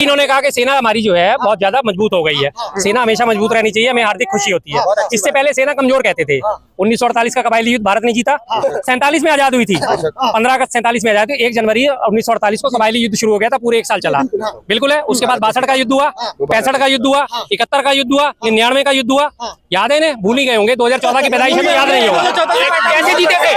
इन्होंने कहा कि सेना हमारी जो है बहुत ज्यादा मजबूत हो गई है। सेना हमेशा मजबूत रहनी चाहिए, हमें हार्दिक खुशी होती है। इससे पहले सेना कमजोर कहते थे। 1948 का कबायली युद्ध भारत ने जीता, 47 में आजाद हुई थी, 15 अगस्त 47 में आजाद हुई। 1 जनवरी 1948 को कबायली युद्ध शुरू हो गया था, पूरे 1 साल चला। बिल्कुल है। उसके बाद 62 का युद्ध हुआ, 65 का युद्ध हुआ, 71 का युद्ध हुआ, 99 का युद्ध हुआ। याद है ना? भूल ही गए होंगे। 2014 की पैदाइश है तो याद नहीं होगा कैसे जीते थे।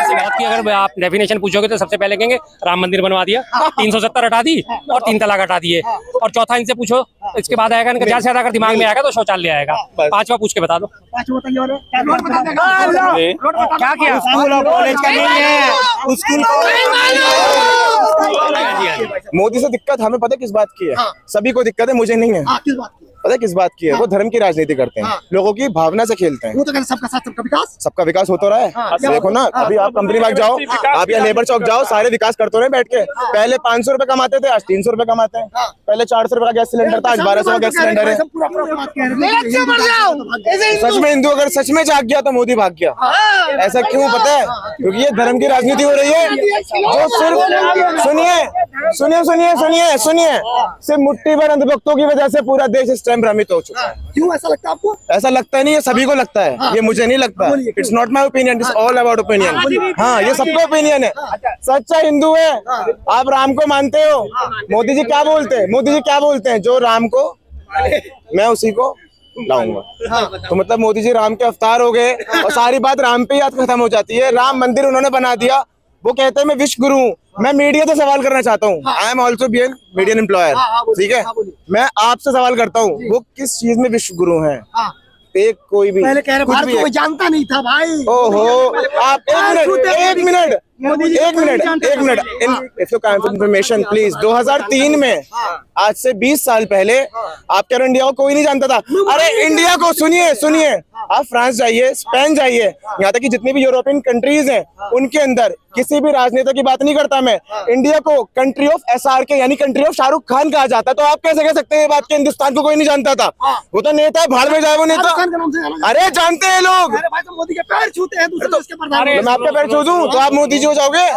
बात की अगर आप डेफिनेशन पूछोगे तो सबसे पहले कहेंगे राम मंदिर बनवा दिया, 370 हटा दी और 3 तलाक हटा दिए। और चौथा इनसे पूछो, इसके बाद आएगा इनका ज्यादा से ज्यादा अगर दिमाग में आएगा तो शौचालय आएगा। 5वां पूछ के बता दो। क्या किया? स्कूल और कॉलेज का नहीं है। स्कूल मोदी से दिक्कत हमें पता है किस बात की है। सभी को दिक्कत है, मुझे नहीं है। पता है किस बात की है? वो धर्म की राजनीति करते हैं, लोगों की भावना से खेलते हैं। वो तो कहते सबका साथ सबका विकास हो तो रहा है। देखो ना, अभी आप कंपनी बाग जाओ, आप या लेबर चौक जाओ, सारे विकास करते रहे बैठ के। पहले 500 रुपए कमाते थे, आज 300 रुपए कमाते हैं। पहले 400 रुपए का गैस सिलेंडर था, आज 1200 का गैस सिलेंडर है। सच में हिंदू अगर सच में जाग गया तो मोदी भाग गया। ऐसा क्यों पता है? क्योंकि ये धर्म की राजनीति हो रही है। जो सिर्फ सुनिए सिर्फ मुट्ठी भर अंधभक्तों की वजह से पूरा देश इस टाइम भ्रमित हो चुका है। क्यों ऐसा लगता है आपको? ऐसा लगता नहीं है, सभी को लगता है। ये मुझे नहीं लगता। It's not my opinion, it's all about opinion. हाँ, ये सबका ओपिनियन है। सच्चा हिंदू है। आप राम को मानते हो। मोदी जी क्या बोलते हैं? मोदी जी क्या बोलते हैं? जो राम को, मैं उसी को लाऊंगा। तो मतलब मोदी जी राम के अवतार हो गए और सारी बात राम पे याद खत्म हो जाती है। राम मंदिर उन्होंने बना दिया, वो कहते हैं मैं विश्व गुरु हूँ। मैं मीडिया से सवाल करना चाहता हूँ। I am also be an median employer, ठीक है? मैं आपसे सवाल करता हूँ, वो किस चीज में विश्व गुरु हैं? एक कोई भी पहले कह रहे भारत को कोई जानता नहीं था भाई। ओहो, आप एक minute if you kind information please. 2003 में, आज से 20 साल पहले, आप कह रहे इंडिया को कोई नहीं जानता था। अरे इंडिया को सुनिए, आप फ्रांस जाइए, स्पेन जाइए, यहाँ तक कि जितनी भी यूरोपियन कंट्रीज हैं, उनके अंदर किसी भी राजनेता की बात नहीं करता मैं। इंडिया को कंट्री ऑफ SRK यानी कंट्री ऑफ शाहरुख खान कहा जाता है। तो आप कैसे कह सकते हैं ये बात कि हिंदुस्तान को कोई नहीं जानता था? वो तो नेता है, भाड़ में जाए वो नेता। अरे जानते हैं लोग। मोदी के पैर छूते हैं दूसरे देश के प्रधानमंत्री। मैं आपके पैर छू दूं तो आप मोदी जी हो जाओगे?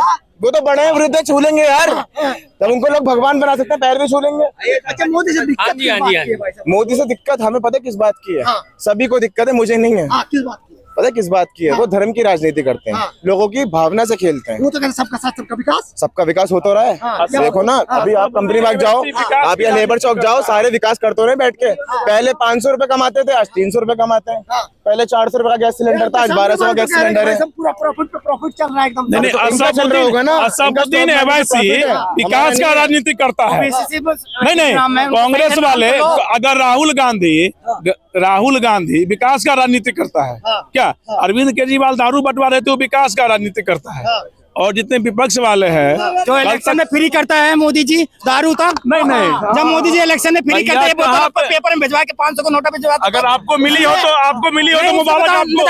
वो तो बड़े हैं, वृद्ध छू लेंगे यार। तब उनको लोग भगवान बना सकते हैं, पैर भी छू लेंगे। अच्छा, मोदी से दिक्कत? मोदी से दिक्कत हमें पता है किस बात की है। सभी को दिक्कत है, मुझे नहीं है। किस बात की? पता है किस बात की है? वो धर्म की राजनीति करते हैं, लोगों की भावना से खेलते हैं। वो तो कहते सबका साथ सबका विकास हो तो रहा है। देखो ना, अभी आप कंपनी बाग जाओ, आप या लेबर चौक जाओ, सारे विकास करते रहे बैठ के। पहले 500 रुपए कमाते थे, आज 300 रुपए कमाते हैं। पहले 400 रुपए का गैस सिलेंडर था, आज 1200 का गैस सिलेंडर है। पूरा प्रॉफिट चल रहा है एकदम। चल रहा होगा ना। असामुद्दीन अवैसी विकास का राजनीति करता है। नहीं, कांग्रेस वाले, अगर राहुल गांधी विकास का राजनीति करता है क्या? अरविंद केजरीवाल दारू बंटवा रहे थे, वो विकास का राजनीति करता है। और जितने विपक्ष वाले हैं, जो इलेक्शन में फ्री करता है मोदी जी दारू था। नहीं, जब मोदी जी इलेक्शन में फ्री करते हैं, पेपर में भिजवा के 500 को नोटा भिजवा। अगर आपको मिली हो तो मुबारक आपको।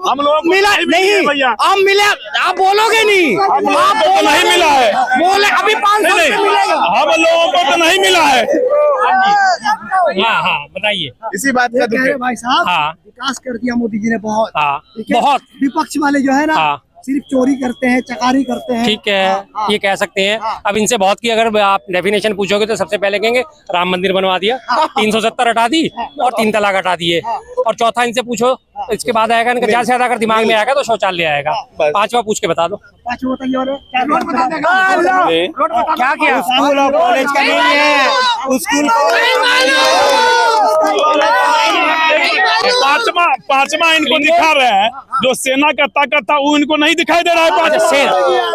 हम लोग मिला नहीं भैया, आप मिले, आप बोलोगे नहीं। आपको नहीं मिला है, बोले अभी 500 मिलेगा। हम लोगों को तो नहीं मिला है। हाँ, बताइए। इसी बात का दुख है भाई साहब। हाँ, विकास कर दिया मोदी जी ने बहुत। बहुत। विपक्ष वाले जो है ना, सिर्फ चोरी करते हैं, चकारी करते हैं। ठीक है, ये कह सकते हैं। अब इनसे बहुत की अगर आप डेफिनेशन पूछोगे तो सबसे पहले कहेंगे राम मंदिर बनवा दिया, 370 हटा दी और 3 तलाक हटा दिए। और चौथा इनसे पूछो, इसके बाद आएगा इनका ज्यादा से ज्यादा अगर दिमाग में आएगा तो शौचालय आएगा। 5वां पूछ के बता दो। 5वां बताइए। क्या किया? स्कूल और कॉलेज का नहीं है। स्कूल पांचवा इनको दिखा रहे हैं, जो सेना का ताकत था वो इनको नहीं दिखाई दे रहा है।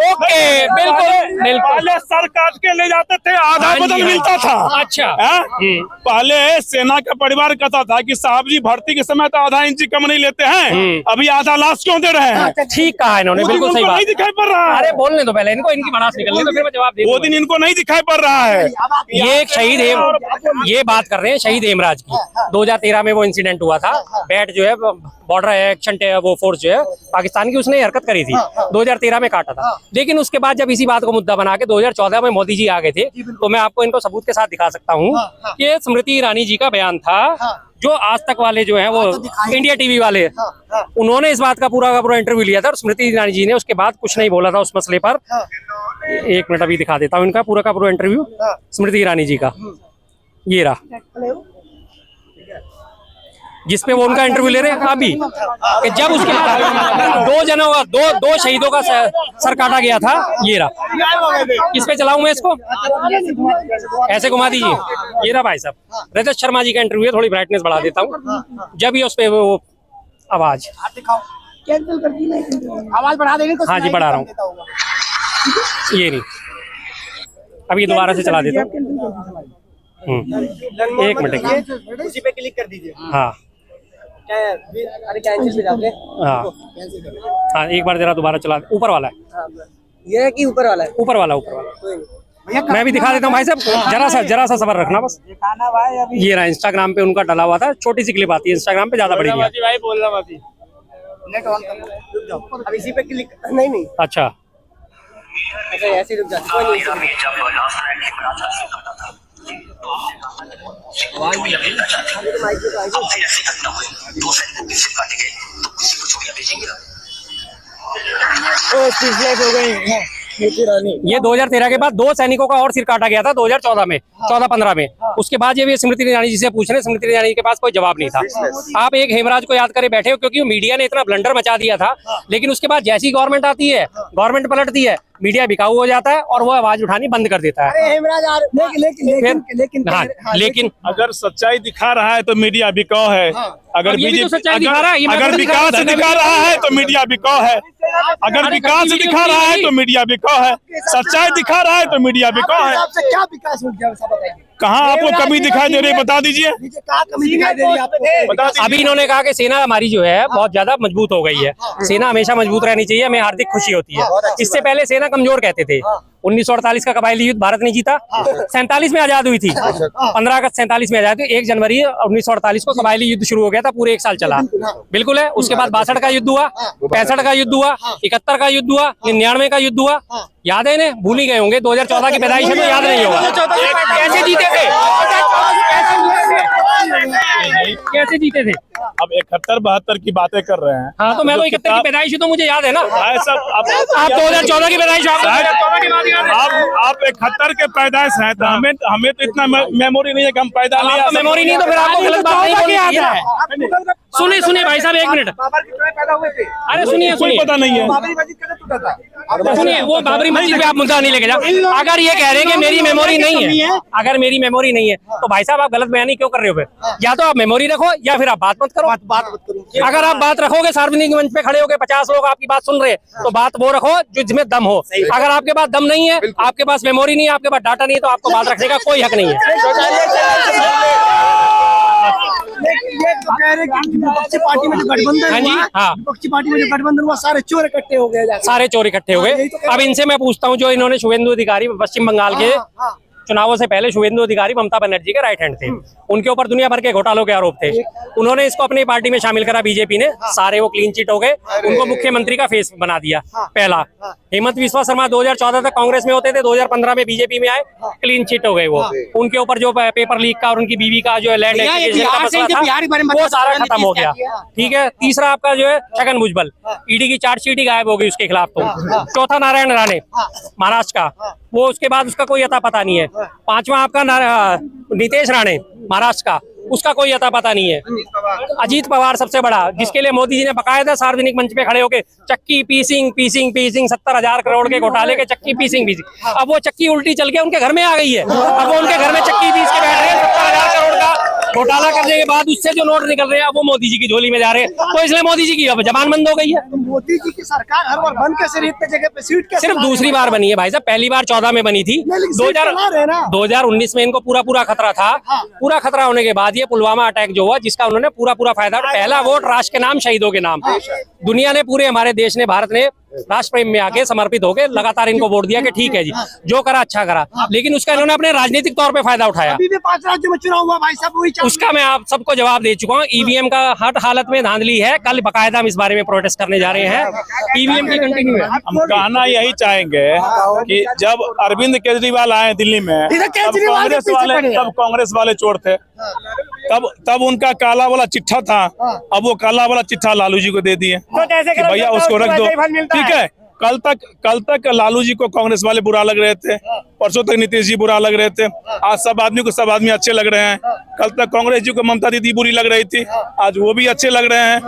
ओके, बिल्कुल। पहले सर काट के ले जाते थे, आधा बदल मिलता था। अच्छा, पहले सेना का परिवार कहता था कि साहब जी भर्ती के समय तो आधा इंच कम नहीं लेते हैं, अभी आधा लाश क्यों दे रहे हैं? ठीक कहा इन्होंने, बिल्कुल सही बात। नहीं दिखाई पड़ रहा है। अरे बोलने दो पहले इनको, इनकी भड़ास निकलने दो, फिर मैं जवाब दे। वो दिन इनको नहीं दिखाई पड़ रहा है। ये एक शहीद ये बात कर रहे हैं शहीद हेमराज की। 2013 में वो इंसिडेंट हुआ था। बैट जो है बॉर्डर एक्शन वो फोर्स जो है पाकिस्तान की, उसने हरकत करी थी। 2013 में काटा था। लेकिन उसके बाद जब इसी बात को मुद्दा बना के 2014 में मोदी जी आ गए थे, तो मैं आपको इनको सबूत के साथ दिखा सकता हूँ कि स्मृति ईरानी जी का बयान था जो आज तक वाले जो हैं वो इंडिया टीवी वाले, उन्होंने इस बात का पूरा इंटरव्यू लिया था और स्मृति ईरानी जी ने उसके बाद कुछ नहीं बोला था उस मसले पर। एक मिनट अभी दिखा देता हूँ इनका पूरा का पूरा इंटरव्यू स्मृति ईरानी जी का, ये रहा, जिसपे वो उनका इंटरव्यू ले रहे हैं अभी कि जब उसके दो शहीदों का सर काटा गया था। ये रहा, किस पे चलाऊं मैं इसको, ऐसे घुमा दीजिए। ये रहा भाई साहब रजत शर्मा जी का इंटरव्यू है, थोड़ी ब्राइटनेस बढ़ा देता हूँ। जब ये उस पे वो आवाज कैंसिल कर दी नहीं, आवाज बढ़ा देंगे तो हाँ जी बढ़ा रहा हूँ, ये नहीं, अभी दोबारा से चला देता हूँ। एक मिनट उसी पे क्लिक कर दीजिए। हाँ अरे कैंसिल पे जाके हाँ एक बार जरा दोबारा चला, ऊपर वाला है ये है कि ऊपर वाला है? ऊपर वाला मैं भी दिखा देता हूँ भाई साहब, जरा सा सबर रखना बस। ये रहा इंस्टाग्राम पे उनका डला हुआ था, छोटी सी क्लिप आती है इंस्टाग्राम पे, ज्यादा बड़ी नहीं है। भाई बोलना मत, नेट ऑन कर, अब इसी पे क्लिक नहीं अच्छा ऐसे रुक जाता कोई नहीं। हो गई ये 2013 के बाद 2 सैनिकों का और सिर काटा गया था 2014 में, 14-15 में। उसके बाद ये भी स्मृति ईरानी जी से पूछ रहे हैं, स्मृति ईरानी के पास कोई जवाब नहीं था। आप एक हेमराज को याद करे बैठे हो क्योंकि मीडिया ने इतना ब्लंडर मचा दिया था, लेकिन उसके बाद जैसी गवर्नमेंट आती है, गवर्नमेंट पलटती है, मीडिया बिकाऊ हो जाता है और वो आवाज उठानी बंद कर देता है। लेकिन अगर सच्चाई दिखा रहा है तो मीडिया बिकाऊ है, अगर अगर विकास दिखा रहा है तो मीडिया बिकाऊ है, अगर विकास दिखा रहा है तो मीडिया बिकाऊ है, सच्चाई दिखा रहा है तो मीडिया बिकाऊ है। क्या विकास हो गया बताइए, कहाँ आपको कमी दिखाई दे रही है बता दीजिए। कहाँ कमी दिखाई दे रही है आपको? अभी इन्होंने कहा कि सेना हमारी जो है बहुत ज्यादा मजबूत हो गई है, सेना हमेशा मजबूत रहनी चाहिए, हमें हार्दिक खुशी होती है। इससे पहले सेना कमजोर कहते थे। 1948 का कबायली युद्ध भारत ने जीता, 47 में आजाद हुई थी, 15 अगस्त 47 में आजाद हुई, 1 जनवरी 1948 को कबायली युद्ध शुरू हो गया था, पूरे 1 साल चला। बिल्कुल है। उसके बाद 62 का युद्ध हुआ, 65 का युद्ध हुआ, 71 का युद्ध हुआ, 99 का युद्ध हुआ, याद है इन्हें? भूल ही गए होंगे, 2014 की पैदाइश है तो याद नहीं होगा। कैसे जीते थे, कैसे जीते थे? अब 71-72 की बातें कर रहे हैं। हाँ तो मैं तो 71 की पैदाइश हूँ तो मुझे याद है ना। आप 2014 की पैदाइश, आप 71 के पैदाइश हैं तो हमें तो इतना मेमोरी नहीं है कि हम पैदा नहीं, मेमोरी नहीं तो फिर आपको गलत बात नहीं बोलनी चाहिए। सुनिए भाई साहब 1 मिनट, अरे सुनिए पता नहीं है। सुनिए, वो बाबरी मस्जिद पे आप मुद्दा नहीं लेके जाओ। अगर ये कह रहे हैं कि मेरी मेमोरी नहीं है, अगर मेरी मेमोरी नहीं है तो भाई साहब आप गलत बयानी क्यों कर रहे हो? फिर या तो आप मेमोरी रखो या फिर आप बात मत करो। अगर आप बात रखोगे, सार्वजनिक मंच पे खड़े होकर 50 लोग आपकी बात सुन रहे हैं, तो बात वो रखो जिसमें दम हो। अगर आपके पास दम नहीं है, आपके पास मेमोरी नहीं है, आपके पास डाटा नहीं है, तो आपको बात रखने का कोई हक नहीं है। ये तो कह रहे कि विपक्षी पार्टी में जो गठबंधन हुआ, विपक्षी पार्टी में जो गठबंधन हुआ, सारे चोर इकट्ठे हो गए, सारे चोर इकट्ठे हो गए। अब इनसे मैं पूछता हूँ, जो इन्होंने शुभेंदु अधिकारी पश्चिम बंगाल के चुनावों से पहले शुभेंदु अधिकारी ममता बनर्जी के राइट हैंड थे, उनके ऊपर दुनिया भर के घोटालों के आरोप थे। उन्होंने इसको अपनी पार्टी में शामिल करा, बीजेपी ने, सारे वो क्लीन चिट हो गए, उनको मुख्यमंत्री का फेस बना दिया। पहला हेमंत बिस्वा शर्मा 2014 तक कांग्रेस में होते थे, 2015 में बीजेपी में आए, क्लीन चिट हो गए वो। उनके ऊपर जो पेपर लीक का और उनकी बीवी का जो लैंड एक्विजिशन का मसला था, वो सारा खत्म हो गया। ठीक है। तीसरा आपका जो है छगन भुजबल, ईडी की चार्जशीट ही गायब हो गई उसके खिलाफ। तो चौथा नारायण राणे महाराष्ट्र का, वो उसके बाद उसका कोई अता पता नहीं है। पांचवा आपका नीतीश राणे महाराष्ट्र का, उसका कोई अता पता नहीं है। अजीत पवार सबसे बड़ा, जिसके लिए मोदी जी ने बकायदा सार्वजनिक मंच पे खड़े होकर चक्की पीसिंग 70,000 करोड़ के घोटाले के चक्की पीसिंग। अब वो चक्की उल्टी चल के उनके घर में आ गई है। अब वो उनके घर में चक्की पीस के बैठ रहे हैं। 70,000 करोड़ का घोटाला करने के बाद उससे जो नोट निकल रहे हैं, अब वो मोदी जी की झोली में जा रहे हैं, तो इसलिए मोदी जी की अब जबान बंद हो गई है। तो मोदी जी की सरकार हर बार बन कैसे रहती है, जगह पे सीट कैसे? सिर्फ दूसरी बार बनी है भाई साहब, पहली बार 14 में बनी थी। 2019 में इनको पूरा खतरा था। पूरा खतरा होने के बाद ये पुलवामा अटैक जो हुआ, जिसका उन्होंने पूरा फायदा, पहला वोट राष्ट्र के नाम, शहीदों के नाम। दुनिया ने, पूरे हमारे देश ने, भारत ने राष्ट्र प्रेम में आके समर्पित होकर लगातार इनको वोट दिया कि ठीक है जी, जो करा अच्छा करा। लेकिन उसका इन्होंने अपने राजनीतिक तौर पे फायदा उठाया। अभी भी 5 राज्यों में चुनाव हुआ भाई साहब, वही उसका मैं आप सबको जवाब दे चुका हूँ। ईवीएम का हर हालत में धांधली है। कल बकायदा हम इस बारे में प्रोटेस्ट करने जा रहे हैं। ईवीएम की कंटिन्यू है। हम कहना यही चाहेंगे कि जब अरविंद केजरीवाल आए दिल्ली में, तब कांग्रेस वाले चोर थे। तब उनका काला वाला चिट्ठा था, अब वो काला वाला चिट्ठा लालू जी को दे दिए कि भैया उसको रख दो। ठीक है, कल तक लालू जी को कांग्रेस वाले बुरा लग रहे थे, परसों तक नीतीश जी बुरा लग रहे थे, आज सब आदमी अच्छे लग रहे हैं। कल तक कांग्रेस जी को ममता दीदी बुरी लग रही थी, आज वो भी अच्छे लग रहे हैं।